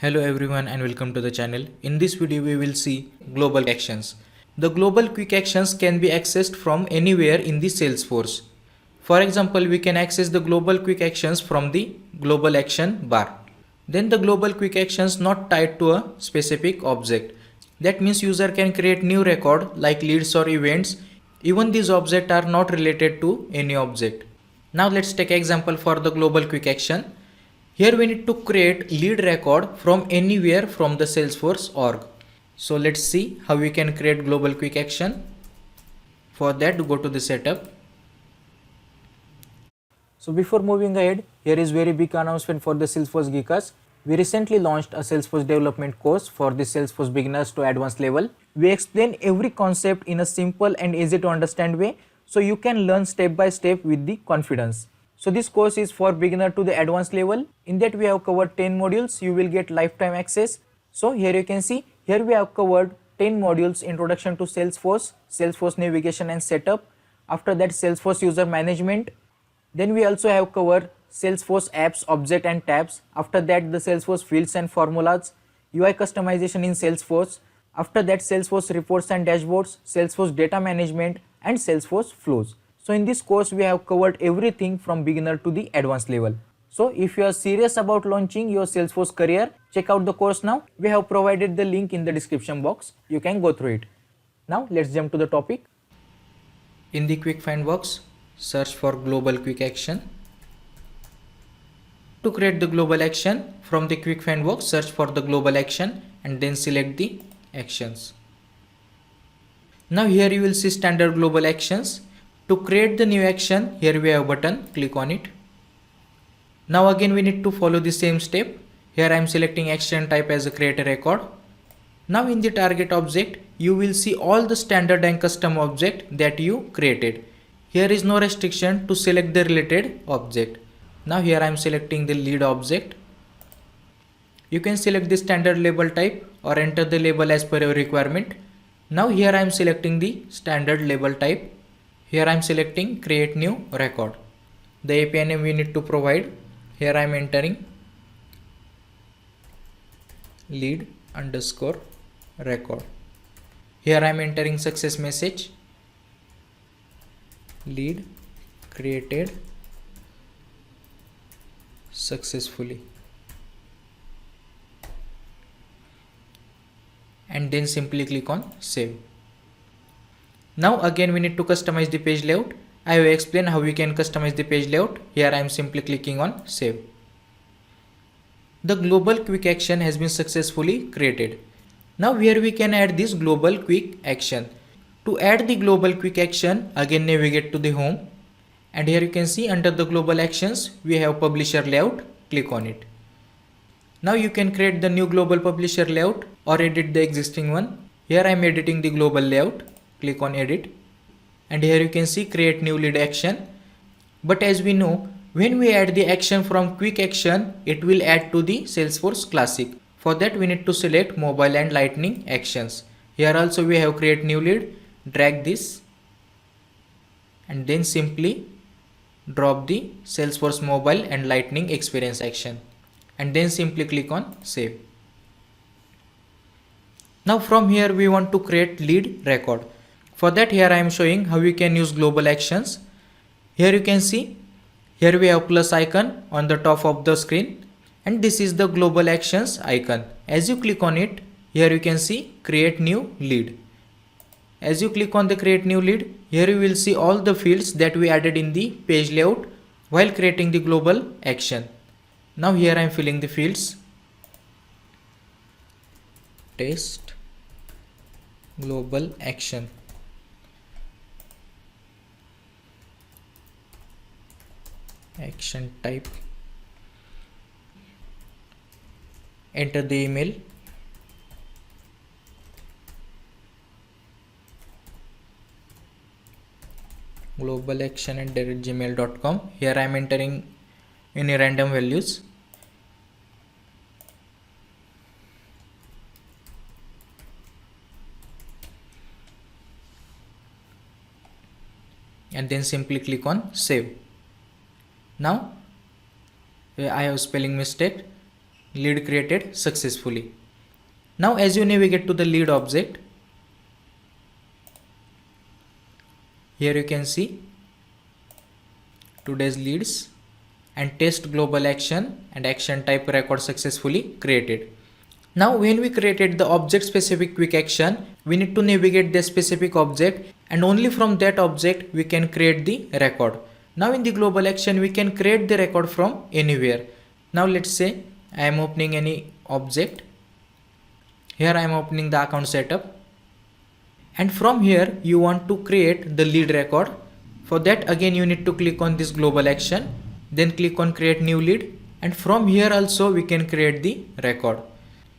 Hello everyone and welcome to the channel. In this video we will see global actions. The global quick actions can be accessed from anywhere in the Salesforce. For example, we can access the global quick actions from the global action bar. Then the global quick actions not tied to a specific object. That means user can create new record like leads or events. Even these objects are not related to any object. Now let's take example for the global quick action. Here we need to create lead record from anywhere from the Salesforce org. So let's see how we can create global quick action. For that, go to the setup. So before moving ahead, here is very big announcement for the Salesforce Geekers. We recently launched a Salesforce development course for the Salesforce beginners to advanced level. We explain every concept in a simple and easy to understand way, so you can learn step by step with the confidence. So this course is for beginner to the advanced level. In that we have covered 10 modules. You will get lifetime access. So here you can see, here we have covered 10 modules: introduction to Salesforce, Salesforce navigation and setup. After that, Salesforce user management. Then we also have covered Salesforce apps, object and tabs. After that, the Salesforce fields and formulas, UI customization in Salesforce. After that, Salesforce reports and dashboards, Salesforce data management and Salesforce flows. So in this course, we have covered everything from beginner to the advanced level. So if you are serious about launching your Salesforce career, check out the course now. We have provided the link in the description box. You can go through it. Now let's jump to the topic. In the quick find box, search for global quick action. To create the global action, from the quick find box, search for the global action and then select the actions. Now here you will see standard global actions. To create the new action, here we have a button, click on it. Now again we need to follow the same step. Here I am selecting action type as a create a record. Now in the target object, you will see all the standard and custom object that you created. Here is no restriction to select the related object. Now here I am selecting the lead object. You can select the standard label type or enter the label as per your requirement. Now here I am selecting the standard label type. Here I am selecting create new record. The API name we need to provide. Here I am entering lead underscore record. Here I am entering success message. Lead created successfully. And then simply click on save. Now again we need to customize the page layout. I will explain how we can customize the page layout. Here I am simply clicking on save. The global quick action has been successfully created. Now here we can add this global quick action. To add the global quick action, again navigate to the home. And here you can see under the global actions, we have publisher layout. Click on it. Now you can create the new global publisher layout or edit the existing one. Here I am editing the global layout. Click on edit. And here you can see create new lead action. But as we know, when we add the action from quick action, it will add to the Salesforce Classic. For that we need to select mobile and lightning actions. Here also we have create new lead. Drag this and then simply drop the Salesforce mobile and lightning experience action and then simply click on save. Now from here we want to create lead record. For that, here I am showing how we can use global actions. Here you can see, here we have plus icon on the top of the screen and this is the global actions icon. As you click on it, here you can see create new lead. As you click on the create new lead, here you will see all the fields that we added in the page layout while creating the global action. Now here I am filling the fields. Test global action. Action type. Enter the email. globalaction@gmail.com. Here I am entering any random values. And then simply click on save. Now I have spelling mistake. lead created successfully. Now as you navigate to the lead object, here you can see today's leads and test global action and action type record successfully created. Now when we created the object specific quick action, we need to navigate the specific object and only from that object we can create the record. Now in the global action we can create the record from anywhere. Now let's say I am opening any object. Here I am opening the account setup. And from here you want to create the lead record. For that again you need to click on this global action, then click on create new lead, and from here also we can create the record.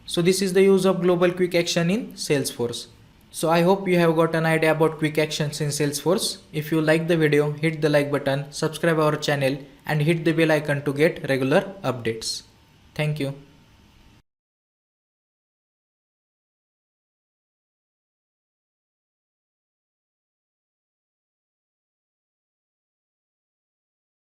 So this is the use of global quick action in Salesforce. So I hope you have got an idea about quick actions in Salesforce. If you like the video, hit the like button, subscribe our channel and hit the bell icon to get regular updates. Thank you.